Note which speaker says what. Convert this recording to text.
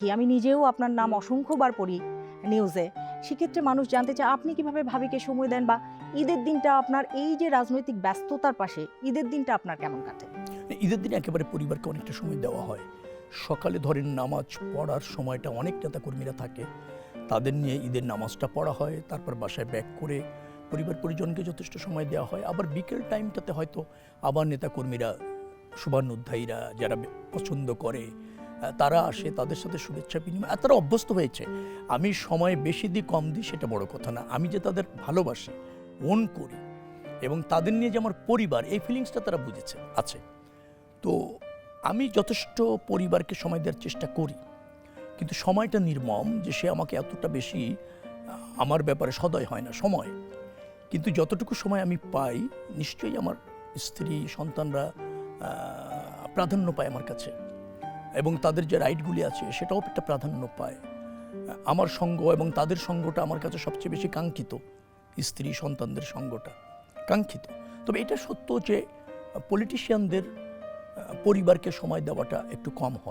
Speaker 1: আমি নিজেও আপনার নাম অসংখ্যবার পড়ি নিউজে। সেক্ষেত্রে মানুষ জানতে চায় আপনি কিভাবে ভাবিকে সময় দেন, বা ঈদের দিনটা আপনার এই যে রাজনৈতিক ব্যস্ততার পাশে ঈদের দিনটা আপনার কেমন কাটে?
Speaker 2: ঈদের দিনে একেবারে পরিবারকে অনেকটা সময় দেওয়া হয়। সকালে ধরেন নামাজ পড়ার সময়টা অনেক নেতাকর্মীরা থাকে, তাদের নিয়ে ঈদের নামাজটা পড়া হয়, তারপর বাসায় ব্যাক করে পরিবার পরিজনকে যথেষ্ট সময় দেওয়া হয়। আবার বিকেল টাইমটাতে হয়তো আবার নেতাকর্মীরা, শুভানুধ্যায়ীরা যারা পছন্দ করে তারা আসে, তাদের সাথে শুভেচ্ছা বিনিময়, আর তারা অভ্যস্ত হয়েছে। আমি সময় বেশি দিই কম দিই সেটা বড় কথা না, আমি যে তাদের ভালোবাসি, ওন করি এবং তাদের নিয়ে যে আমার পরিবার, এই ফিলিংসটা তারা বুঝেছে আছে। তো আমি যথেষ্ট পরিবারকে সময় দেওয়ার চেষ্টা করি, কিন্তু সময়টা নির্মম যে সে আমাকে এতটা বেশি আমার ব্যাপারে সদয় হয় না সময়। কিন্তু যতটুকু সময় আমি পাই নিশ্চয়ই আমার স্ত্রী সন্তানরা প্রাধান্য পায় আমার কাছে, এবং তাদের যে রাইটগুলি আছে সেটাও একটা প্রাধান্য পায়। আমার সঙ্গ এবং তাদের সঙ্গটা আমার কাছে সবচেয়ে বেশি কাঙ্ক্ষিত, স্ত্রী সন্তানদের সঙ্গটা কাঙ্ক্ষিত। তবে এটা সত্য যে পলিটিশিয়ানদের পরিবারকে সময় দেওয়াটা একটু কম হয়।